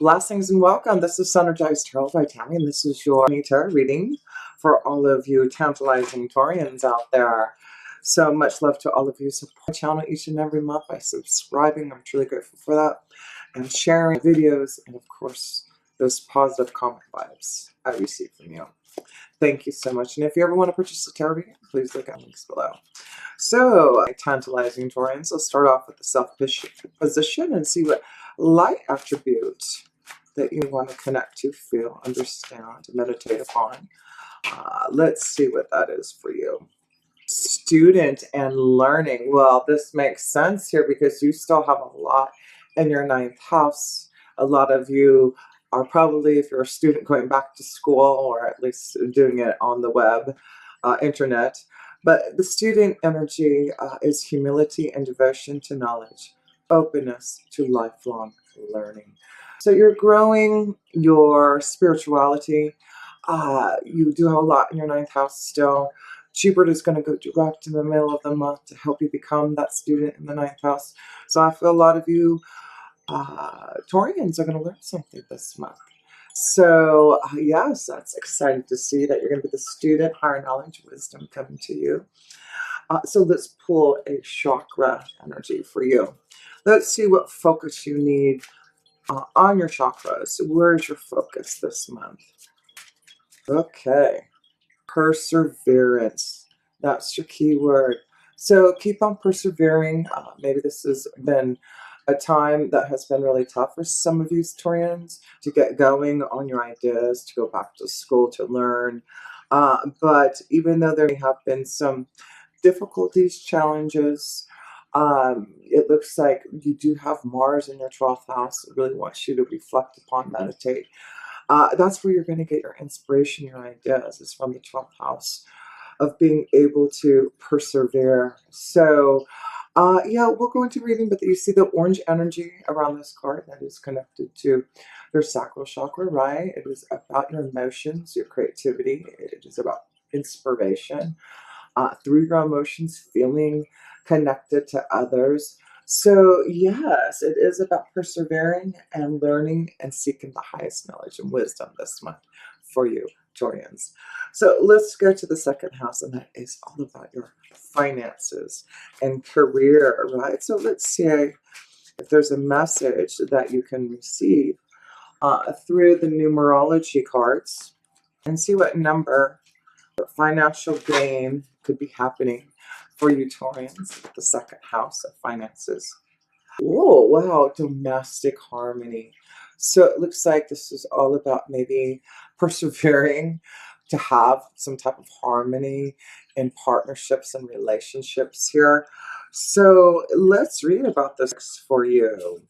Blessings and welcome. This is Synergized Tarot by Tammy, and this is your tarot reading for all of you tantalizing Taurians out there. So much love to all of you. Support my channel each and every month by subscribing. I'm truly grateful for that. And sharing videos, and of course, those positive comment vibes I receive from you. Thank you so much. And if you ever want to purchase a tarot reading, please look at links below. So, tantalizing Taurians, let's start off with the self-position and see what light attribute that you want to connect to, feel, understand, meditate upon. Let's see what that is for you. Student and learning. Well, this makes sense here because you still have a lot in your ninth house. A lot of you are probably, if you're a student, going back to school or at least doing it on the web, internet. But the student energy is humility and devotion to knowledge, openness to lifelong learning. So you're growing your spirituality. You do have a lot in your ninth house still. Jupiter is going to go direct in the middle of the month to help you become that student in the ninth house. So I feel a lot of you Taurians are going to learn something this month. So yes, that's exciting to see that you're going to be the student, higher knowledge, wisdom coming to you. So let's pull a chakra energy for you. Let's see what focus you need on your chakras. Where's your focus this month? Okay. Perseverance. That's your key word. So keep on persevering. Maybe this has been a time that has been really tough for some of you Taurians to get going on your ideas, to go back to school, to learn. But even though there may have been some difficulties, challenges, it looks like you do have Mars in your 12th house. It really wants you to reflect upon, meditate. That's where you're going to get your inspiration, your ideas, is from the 12th house of being able to persevere. So, yeah, we'll go into reading, but you see the orange energy around this card that is connected to your sacral chakra, right? It is about your emotions, your creativity. It is about inspiration. Through your emotions, feeling connected to others. So yes, it is about persevering and learning and seeking the highest knowledge and wisdom this month for you, Taurians. So let's go to the second house, and that is all about your finances and career, right? So let's see if there's a message that you can receive through the numerology cards and see what number financial gain could be happening for you Taurians, the second house of finances. Oh, wow, domestic harmony. So it looks like this is all about maybe persevering to have some type of harmony in partnerships and relationships here. So let's read about this for you.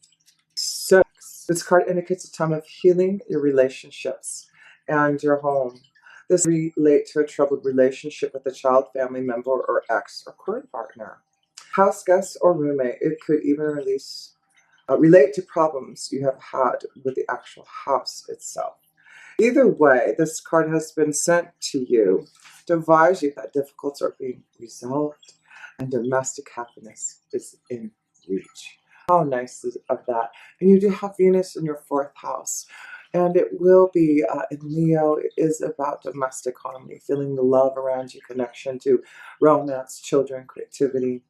So this card indicates a time of healing your relationships and your home. This relate to a troubled relationship with a child, family member, or ex or current partner. House guest or roommate. It could even relate to problems you have had with the actual house itself. Either way, this card has been sent to you to advise you that difficulties are being resolved and domestic happiness is in reach. How nice is of that? And you do have Venus in your 4th house. And it will be in Leo. It is about domestic harmony, feeling the love around you, connection to romance, children, creativity.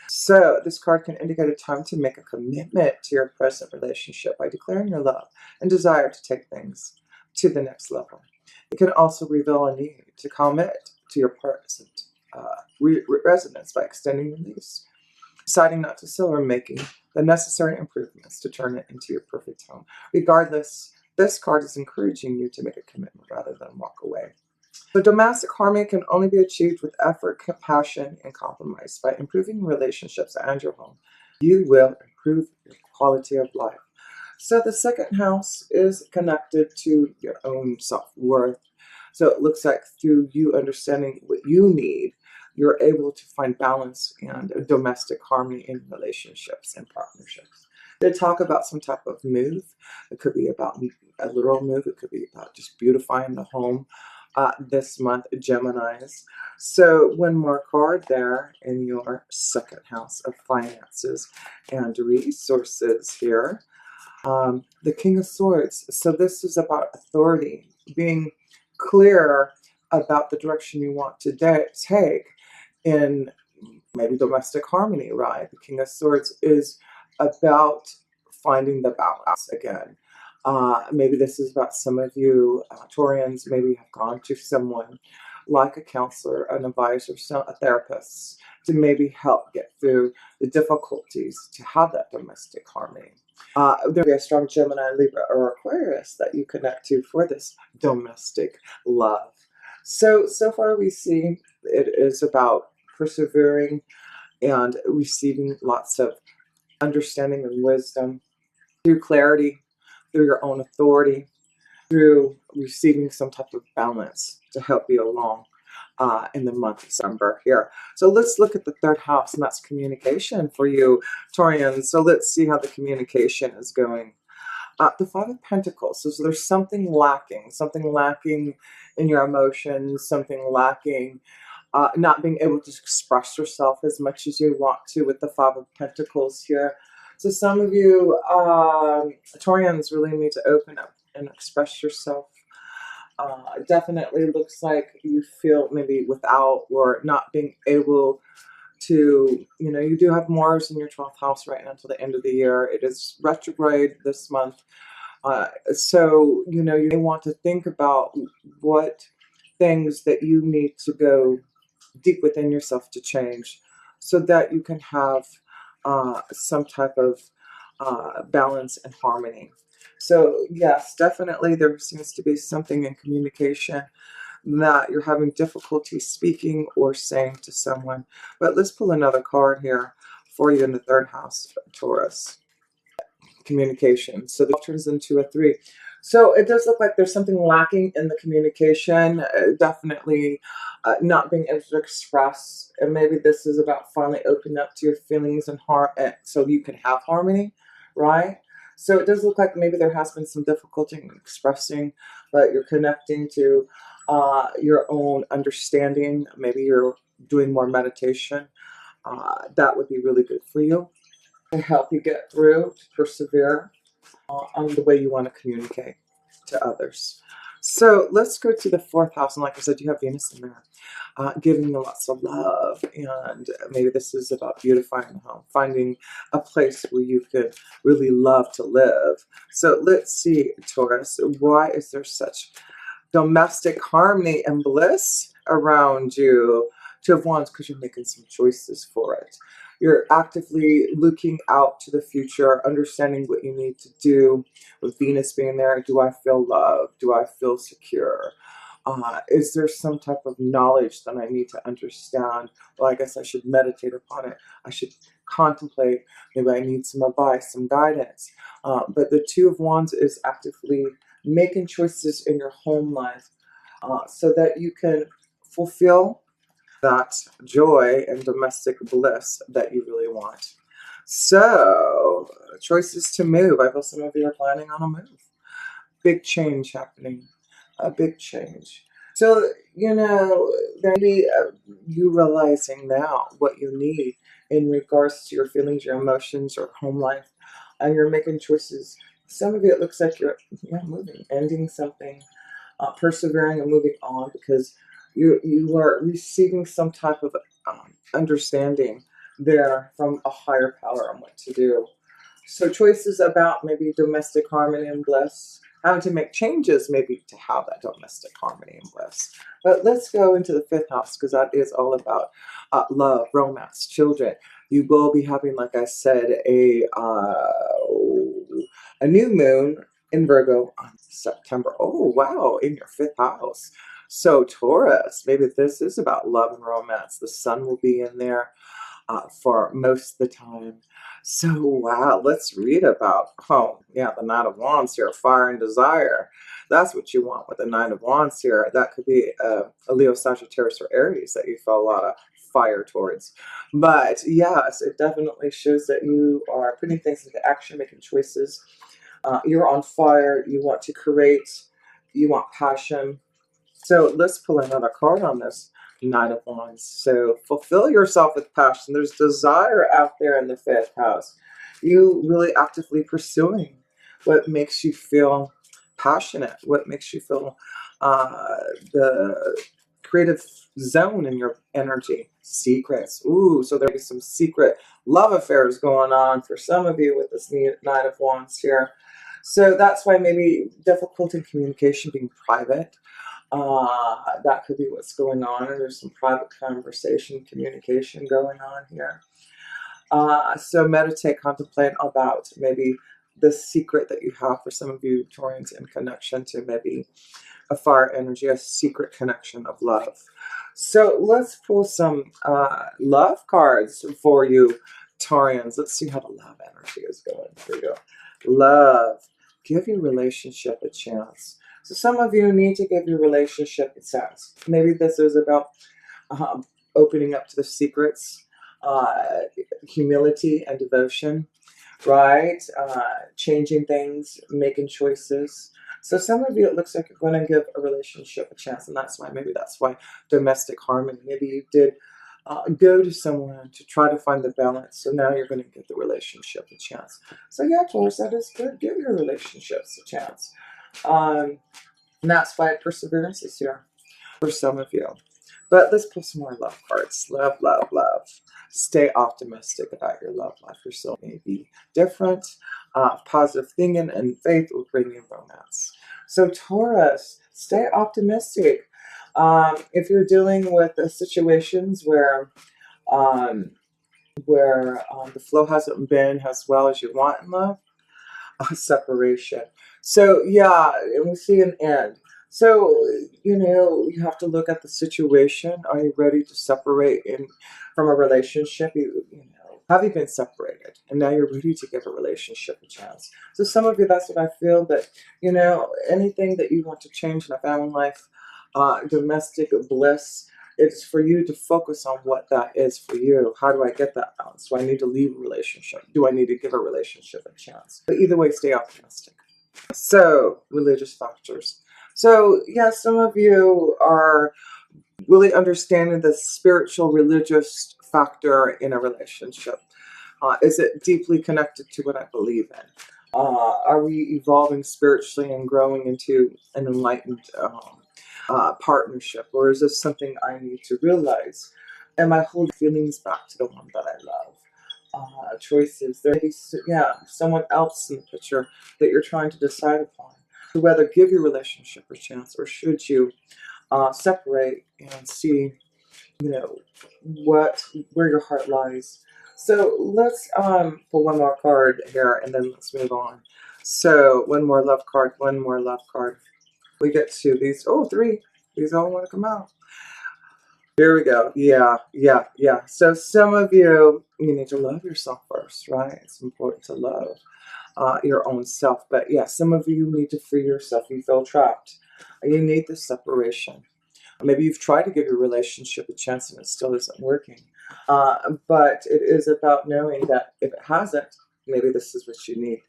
So this card can indicate a time to make a commitment to your present relationship by declaring your love and desire to take things to the next level. It can also reveal a need to commit to your present residence by extending the lease, deciding not to sell, or making the necessary improvements to turn it into your perfect home. Regardless, this card is encouraging you to make a commitment rather than walk away. So domestic harmony can only be achieved with effort, compassion, and compromise. By improving relationships and your home, you will improve your quality of life. So the second house is connected to your own self-worth. So it looks like through you understanding what you need, you're able to find balance and domestic harmony in relationships and partnerships. They talk about some type of move. It could be about a literal move. It could be about just beautifying the home this month, Geminis. So one more card there in your second house of finances and resources here. The King of Swords. So this is about authority, being clear about the direction you want to take in maybe domestic harmony, right? The King of Swords is about finding the balance again. Maybe this is about some of you Taurians, maybe have gone to someone like a counselor, an advisor, a therapist to maybe help get through the difficulties to have that domestic harmony. There may be a strong Gemini, Libra, or Aquarius that you connect to for this domestic love. So far we see it is about persevering and receiving lots of understanding and wisdom through clarity, through your own authority, through receiving some type of balance to help you along in the month of December here. So let's look at the third house, and that's communication for you, Taurians. So let's see how the communication is going. The Five of Pentacles. So there's something lacking in your emotions, something lacking, not being able to express yourself as much as you want to with the Five of Pentacles here. So some of you Taurians really need to open up and express yourself. Definitely looks like you feel maybe without or not being able to, you do have Mars in your 12th house right now until the end of the year. It is retrograde this month. So, you may want to think about what things that you need to go deep within yourself to change so that you can have some type of balance and harmony. So yes, definitely there seems to be something in communication that you're having difficulty speaking or saying to someone. But let's pull another card here for you in the third house, Taurus. Communication. So the turns into a 3. So it does look like there's something lacking in the communication, definitely not being able to express. And maybe this is about finally opening up to your feelings and heart so you can have harmony, right? So it does look like maybe there has been some difficulty in expressing, but you're connecting to your own understanding. Maybe you're doing more meditation. That would be really good for you to help you get through, to persevere on the way you want to communicate to others. So let's go to the fourth house. And like I said, you have Venus in there, giving you lots of love. And maybe this is about beautifying the home, finding a place where you could really love to live. So let's see, Taurus, why is there such domestic harmony and bliss around you? Two of Wands, because you're making some choices for it. You're actively looking out to the future, understanding what you need to do. With Venus being there, do I feel loved? Do I feel secure? Is there some type of knowledge that I need to understand? Well, I guess I should meditate upon it. I should contemplate. Maybe I need some advice, some guidance. But the Two of Wands is actively making choices in your home life so that you can fulfill that joy and domestic bliss that you really want. So, choices to move. I feel some of you are planning on a move. Big change happening. A big change. So, there may be you realizing now what you need in regards to your feelings, your emotions, your home life, and you're making choices. Some of it looks like you're moving, ending something, persevering and moving on because you are receiving some type of understanding there from a higher power on what to do. So choices about maybe domestic harmony and bliss, having to make changes maybe to have that domestic harmony and bliss. But let's go into the fifth house because that is all about love, romance, children. You will be having, like I said, a new moon in Virgo on September. Oh, wow, in your fifth house. So Taurus, maybe this is about love and romance. The sun will be in there for most of the time. So, wow, let's read about, the Knight of Wands here, fire and desire. That's what you want with the Knight of Wands here. That could be a Leo, Sagittarius, or Aries that you feel a lot of fire towards. But yes, it definitely shows that you are putting things into action, making choices. You're on fire. You want to create. You want passion. So let's pull another card on this Knight of Wands. So fulfill yourself with passion. There's desire out there in the fifth house. You really actively pursuing what makes you feel passionate, what makes you feel the creative zone in your energy. Secrets. Ooh, so there be some secret love affairs going on for some of you with this Knight of Wands here. So that's why maybe difficult in communication, being private. That could be what's going on, and there's some private conversation, communication going on here. So meditate, contemplate about maybe the secret that you have for some of you Taurians in connection to maybe a fire energy, a secret connection of love. So let's pull some love cards for you Taurians. Let's see how the love energy is going for you. Love. Give your relationship a chance. So some of you need to give your relationship a chance. Maybe this is about opening up to the secrets, humility and devotion, right? Changing things, making choices. So some of you, it looks like you're going to give a relationship a chance, and maybe that's why domestic harmony. Maybe you did go to someone to try to find the balance, so now you're going to give the relationship a chance. So yeah, Taurus, that is good. Give your relationships a chance. And that's why perseverance is here for some of you. But let's pull some more love cards. Love, love, love. Stay optimistic about your love life. Your soul may be different. Positive thinking and faith will bring you romance. So Taurus, stay optimistic. If you're dealing with situations where the flow hasn't been as well as you want in love, separation. So yeah, and we see an end. So, you have to look at the situation. Are you ready to separate from a relationship? Have you been separated? And now you're ready to give a relationship a chance. So some of you, that's what I feel. But, anything that you want to change in a family life, domestic bliss, it's for you to focus on what that is for you. How do I get that balance? Do I need to leave a relationship? Do I need to give a relationship a chance? But either way, stay optimistic. So, religious factors. So, yeah, some of you are really understanding the spiritual religious factor in a relationship. Is it deeply connected to what I believe in? Are we evolving spiritually and growing into an enlightened partnership? Or is this something I need to realize? Am I holding feelings back to the one that I love? Choices. There may be, someone else in the picture that you're trying to decide upon. To whether give your relationship a chance, or should you separate and see, where your heart lies. So let's pull one more card here, and then let's move on. So one more love card, one more love card. We get to these. Oh, three. These all want to come out. Here we go. Yeah. So some of you need to love yourself first, right? It's important to love your own self. But yeah, some of you need to free yourself. You feel trapped. You need this separation. Maybe you've tried to give your relationship a chance and it still isn't working. But it is about knowing that if it hasn't, maybe this is what you need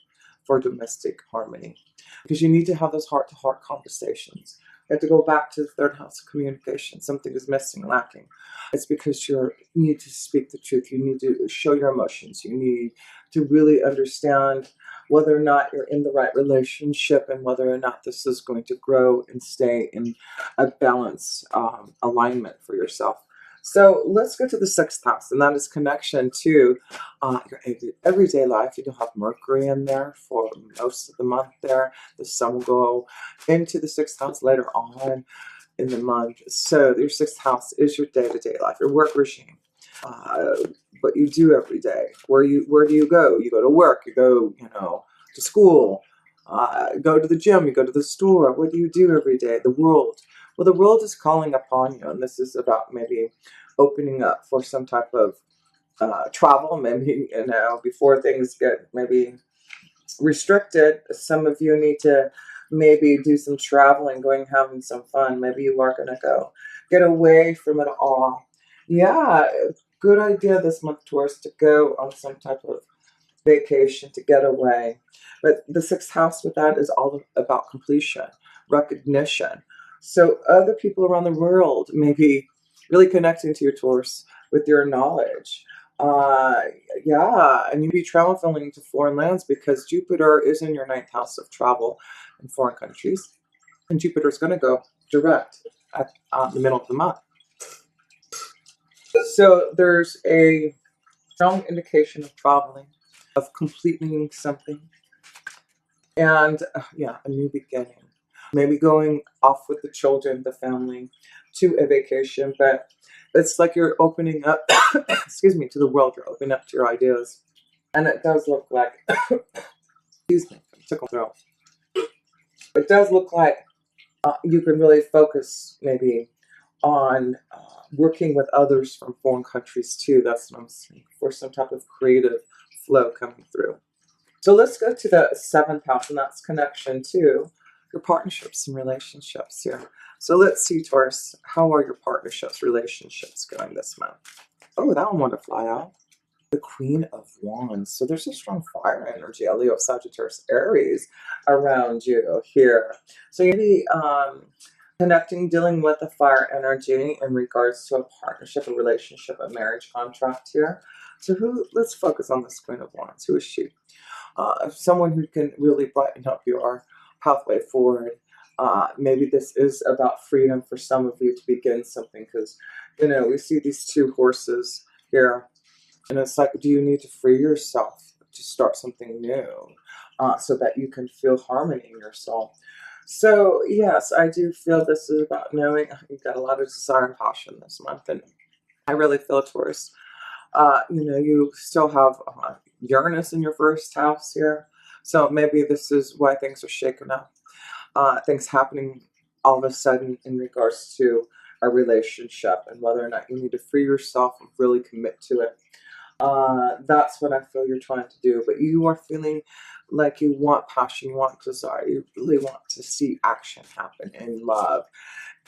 for domestic harmony. Because you need to have those heart-to-heart conversations. You have to go back to the third house of communication. Something is missing, lacking. It's because you need to speak the truth. You need to show your emotions. You need to really understand whether or not you're in the right relationship and whether or not this is going to grow and stay in a balanced alignment for yourself. So let's go to the sixth house, and that is connection to your everyday life. You do have Mercury in there for most of the month there. The sun will go into the sixth house later on in the month. So your sixth house is your day-to-day life, your work regime. What you do every day. Where do you go? You go to work. You go, to school. Go to the gym. You go to the store. What do you do every day? The world. Well, the world is calling upon you, and this is about maybe opening up for some type of travel. Maybe before things get maybe restricted. Some of you need to maybe do some traveling, having some fun. Maybe you are going to go get away from it all. Yeah, good idea this month, Taurus, to go on some type of vacation, to get away. But the sixth house with that is all about completion, recognition. So other people around the world may be really connecting to your Taurus with your knowledge. Uh, yeah, and you'd be traveling to foreign lands because Jupiter is in your ninth house of travel in foreign countries, and Jupiter's going to go direct at the middle of the month. So there's a strong indication of traveling, of completing something, and yeah, a new beginning. Maybe going off with the children, the family, to a vacation, but it's like you're opening up, excuse me, to the world. You're opening up to your ideas, and it does look like, excuse me, tickle throat. It does look like you can really focus maybe on working with others from foreign countries too. That's what I'm saying, for some type of creative flow coming through. So let's go to the seventh house, and that's connection to your partnerships and relationships here. So let's see, Taurus, how are your partnerships, relationships going this month? Oh, that one wanted to fly out. The Queen of Wands. So there's a strong fire energy, a Leo, Sagittarius, Aries around you here. So maybe connecting, dealing with the fire energy in regards to a partnership, a relationship, a marriage contract here. So let's focus on this Queen of Wands. Who is she? Someone who can really brighten up your pathway forward. Maybe this is about freedom for some of you to begin something, because, you know, we see these two horses here, and it's like, do you need to free yourself to start something new so that you can feel harmony in your soul? So, yes, I do feel this is about knowing you've got a lot of desire and passion this month, and I really feel, Taurus, you know, you still have Uranus in your first house here. So maybe this is why things are shaken up. Things happening all of a sudden in regards to a relationship, and whether or not you need to free yourself and really commit to it. That's what I feel you're trying to do. But you are feeling like you want passion, you want desire, you really want to see action happen in love.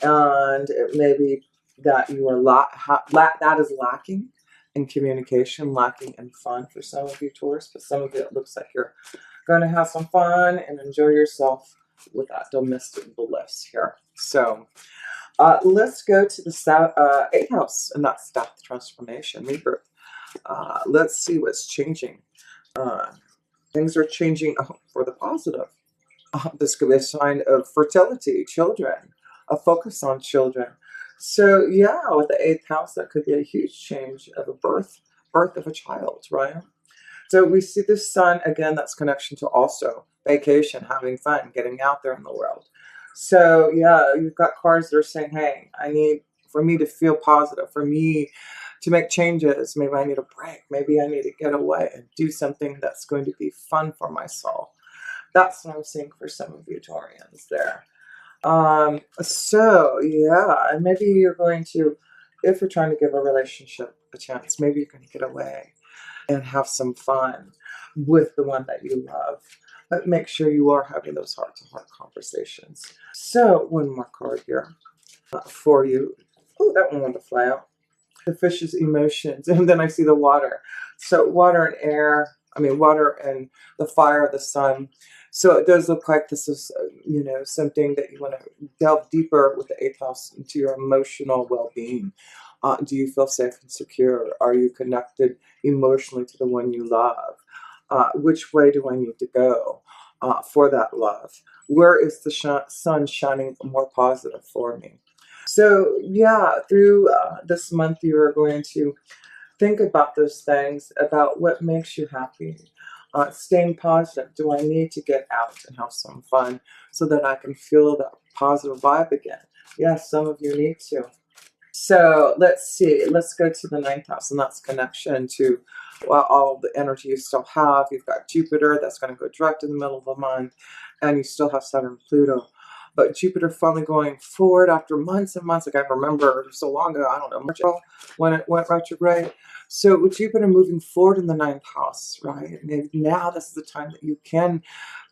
And it may be that you are that is lacking in communication, lacking in fun for some of you, Taurus, but some of it looks like you're going to have some fun and enjoy yourself with that domestic bliss here. So let's go to the eighth house, and that's death, transformation, rebirth. Let's see what's changing. Uh, Things are changing for the positive. This could be a sign of fertility, children, a focus on children. So yeah, with the eighth house, that could be a huge change of a birth of a child, right? So we see the sun again. That's connection to also vacation, having fun, getting out there in the world. So yeah, you've got cards that are saying, "Hey, I need for me to feel positive, for me to make changes. Maybe I need a break. Maybe I need to get away and do something that's going to be fun for my soul." That's what I'm seeing for some of you Taurians there. So yeah, and maybe you're going to, if you're trying to give a relationship a chance, maybe you're going to get away and have some fun with the one that you love. But make sure you are having those heart-to-heart conversations. So one more card here for you. Oh, that one wanted to fly out. The fish's emotions, and then I see the water. So water and air, I mean water and the fire of the sun. So it does look like this is, you know, something that you want to delve deeper with the eighth house into your emotional well-being. Do you feel safe and secure? Are you connected emotionally to the one you love? Which way do I need to go for that love? Where is the sun shining more positive for me? So yeah, through this month, you are going to think about those things, about what makes you happy. Staying positive. Do I need to get out and have some fun so that I can feel that positive vibe again? Yes, some of you need to. So let's see. Let's go to the ninth house, and that's connection to, well, all the energy you still have. You've got Jupiter that's going to go direct in the middle of the month, and you still have Saturn and Pluto. But Jupiter finally going forward after months and months. Like I remember so long ago, I don't know, March when it went retrograde. So with Jupiter moving forward in the ninth house, right? And now this is the time that you can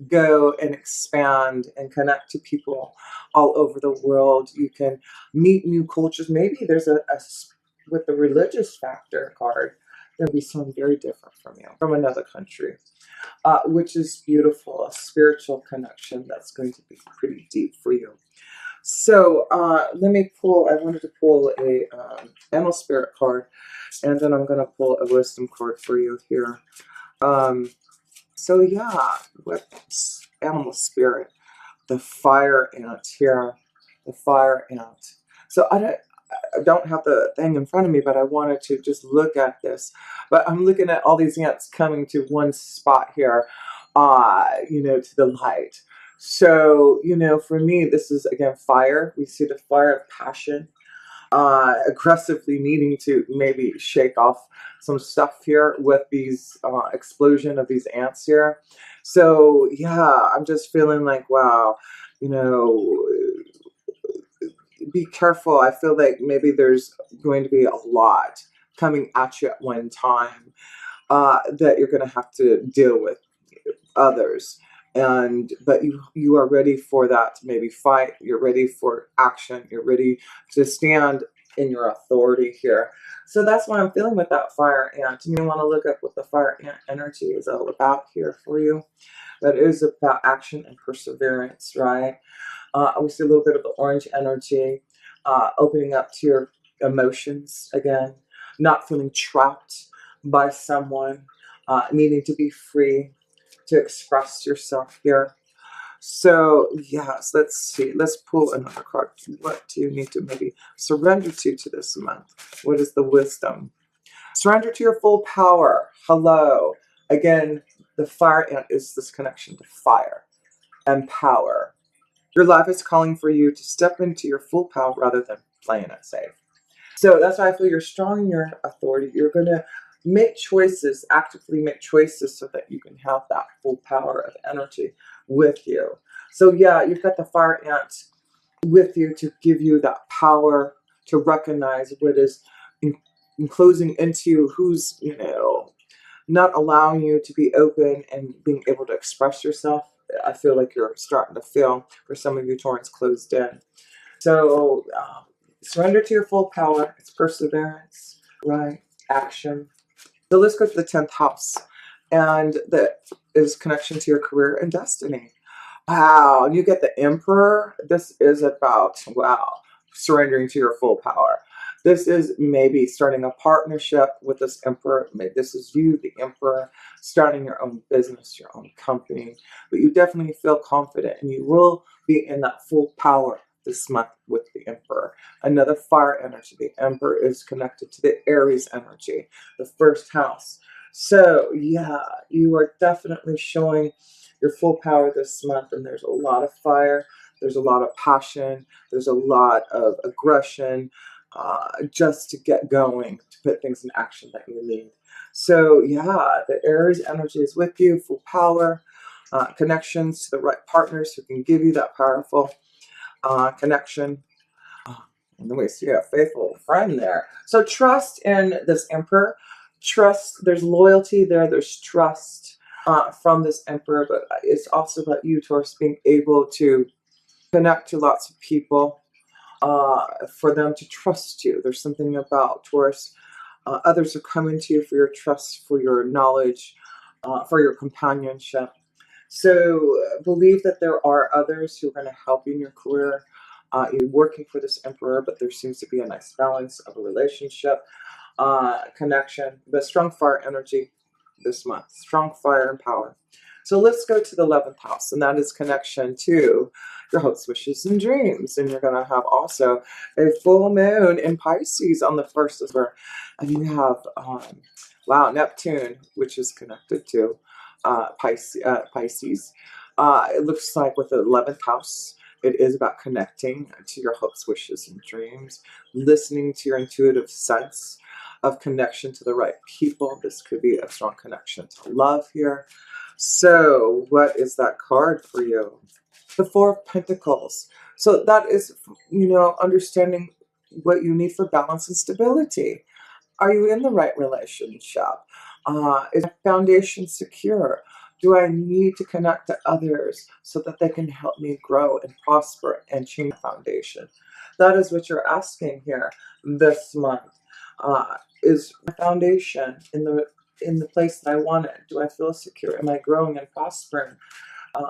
go and expand and connect to people all over the world. You can meet new cultures. Maybe there's with the religious factor card, there'll be someone very different from you, from another country, which is beautiful, a spiritual connection that's going to be pretty deep for you. So let me pull, I wanted to pull a animal spirit card, and then I'm going to pull a wisdom card for you here. Um, so yeah, what's animal spirit? The fire ant here. The fire ant. So I don't have the thing in front of me, but I wanted to just look at this. But I'm looking at all these ants coming to one spot here, to the light. So, for me, this is again fire. We see the fire of passion, aggressively needing to maybe shake off some stuff here with these explosion of these ants here. So, yeah, I'm just feeling like, wow, you know, be careful. I feel like maybe there's going to be a lot coming at you at one time that you're going to have to deal with others. But you are ready for that to maybe fight. You're ready for action. You're ready to stand in your authority here. So that's what I'm feeling with that fire ant. And you want to look up what the fire ant energy is all about here for you. That is about action and perseverance, right? We see a little bit of the orange energy, opening up to your emotions again, not feeling trapped by someone, needing to be free to express yourself here. So, yes, let's see. Let's pull another card. What do you need to maybe surrender to this month? What is the wisdom? Surrender to your full power. Hello. Again, the fire ant is this connection to fire and power. Your life is calling for you to step into your full power rather than playing it safe. So that's why I feel you're strong in your authority. You're going to make choices, actively make choices so that you can have that full power of energy with you. So yeah, you've got the fire ant with you to give you that power to recognize what is enclosing into you, who's, not allowing you to be open and being able to express yourself. I feel like you're starting to feel, for some of you Taurans, closed in. So surrender to your full power. It's perseverance, right? Action. So let's go to the 10th house. And that is connection to your career and destiny. Wow. And you get the Emperor. This is about, wow, surrendering to your full power. This is maybe starting a partnership with this Emperor. Maybe this is you, the Emperor, starting your own business, your own company. But you definitely feel confident and you will be in that full power this month with the Emperor. Another fire energy. The Emperor is connected to the Aries energy, the first house. So, yeah, you are definitely showing your full power this month, and there's a lot of fire, there's a lot of passion, there's a lot of aggression, just to get going, to put things in action that you need. So yeah, the Aries energy is with you, full power, connections to the right partners who can give you that powerful connection. And then we see a faithful friend there. So trust in this Emperor. Trust, there's loyalty there, there's trust from this Emperor, but it's also about you, Taurus, being able to connect to lots of people, for them to trust you. There's something about Taurus. Others are coming to you for your trust, for your knowledge, for your companionship. So believe that there are others who are going to help you in your career. You're working for this Emperor, but there seems to be a nice balance of a relationship, connection, but strong fire energy this month. Strong fire and power. So let's go to the 11th house, and that is connection to your hopes, wishes, and dreams. And you're going to have also a full moon in Pisces on the 1st of December. And you have, Neptune, which is connected to Pisces. It looks like with the 11th house, it is about connecting to your hopes, wishes, and dreams, listening to your intuitive sense of connection to the right people. This could be a strong connection to love here. So what is that card for you? The Four of Pentacles. So that is, understanding what you need for balance and stability. Are you in the right relationship? Is my foundation secure? Do I need to connect to others so that they can help me grow and prosper and change the foundation? That is what you're asking here this month. Is my foundation in the place that I want it? Do I feel secure? Am I growing and prospering?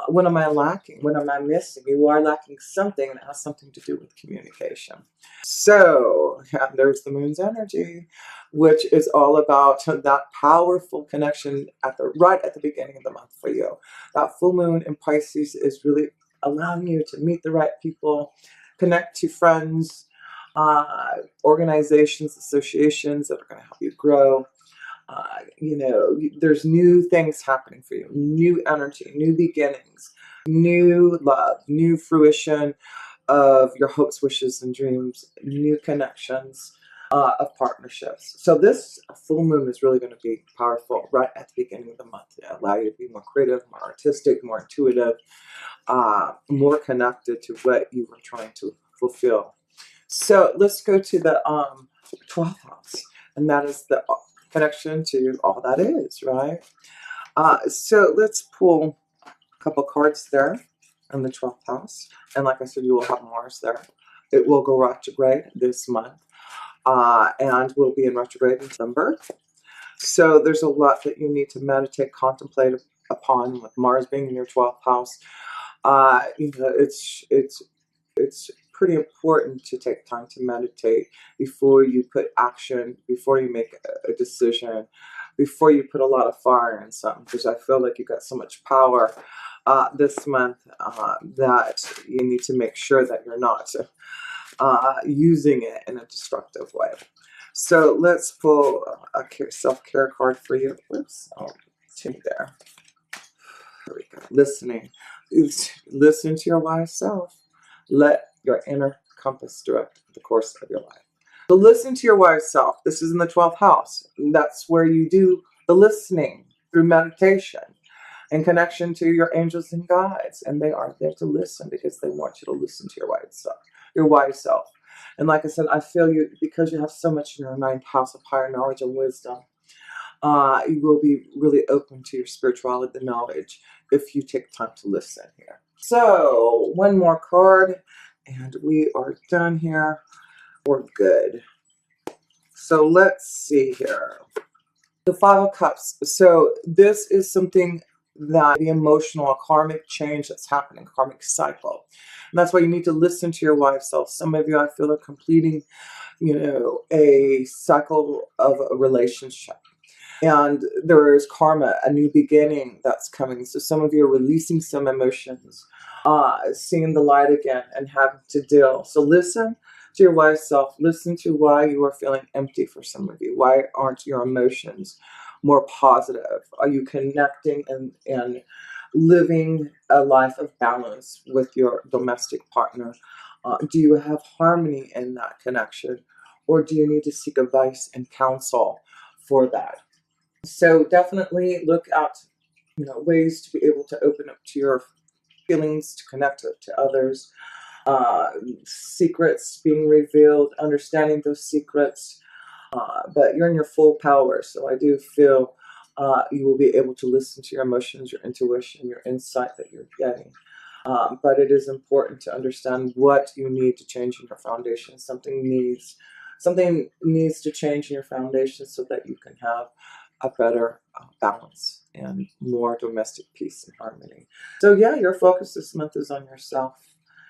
What am I lacking? What am I missing? You are lacking something, and it has something to do with communication. So, yeah, there's the moon's energy, which is all about that powerful connection right at the beginning of the month for you. That full moon in Pisces is really allowing you to meet the right people, connect to friends, organizations, associations that are going to help you grow. There's new things happening for you, new energy, new beginnings, new love, new fruition of your hopes, wishes, and dreams, new connections of partnerships. So this full moon is really going to be powerful right at the beginning of the month. It allow you to be more creative, more artistic, more intuitive, more connected to what you were trying to fulfill. So let's go to the 12th house, and that is the connection to all that is, right? So let's pull a couple cards there in the 12th house. And like I said, you will have Mars there. It will go retrograde this month, and will be in retrograde in December. So there's a lot that you need to meditate, contemplate upon with Mars being in your 12th house. It's pretty important to take time to meditate before you put action, before you make a decision, before you put a lot of fire in something, because I feel like you got so much power this month that you need to make sure that you're not using it in a destructive way. So let's pull a self-care card for you. Whoops, I'll take there. There we go. Listening. Listen to your wise self. Let your inner compass direct the course of your life. So listen to your wise self. This is in the 12th house. That's where you do the listening through meditation and connection to your angels and guides. And they are there to listen because they want you to listen to your wise self. And like I said, I feel you, because you have so much in your 9th house of higher knowledge and wisdom, you will be really open to your spirituality, the knowledge, if you take time to listen here. So one more card, and we are done here. We're good. So let's see here. The 5 of Cups. So this is something that the emotional, karmic change that's happening, karmic cycle. And that's why you need to listen to your wise self. Some of you, I feel, are completing, a cycle of a relationship. And there is karma, a new beginning that's coming. So some of you are releasing some emotions, seeing the light again and having to deal. So listen to your wise self. Listen to why you are feeling empty for some of you. Why aren't your emotions more positive? Are you connecting and living a life of balance with your domestic partner? Do you have harmony in that connection? Or do you need to seek advice and counsel for that? So definitely look at, ways to be able to open up to your feelings, to connect to others, secrets being revealed, understanding those secrets. But you're in your full power, so I do feel you will be able to listen to your emotions, your intuition, your insight that you're getting. But it is important to understand what you need to change in your foundation. Something needs to change in your foundation so that you can have a better balance and more domestic peace and harmony. So yeah, your focus this month is on yourself.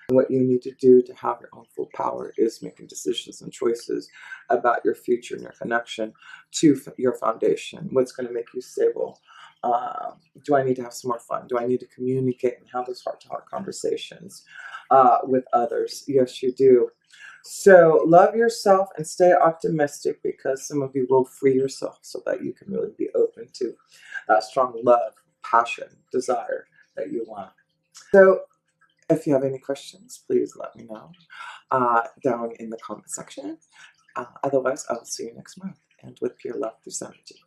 What you need to do to have your own full power is making decisions and choices about your future and your connection to your foundation. What's going to make you stable? Do I need to have some more fun? Do I need to communicate and have those heart-to-heart conversations with others? Yes, you do. So love yourself and stay optimistic, because some of you will free yourself so that you can really be open to that strong love, passion, desire that you want. So if you have any questions, please let me know down in the comment section. Otherwise, I'll see you next month. And with pure love, through energy.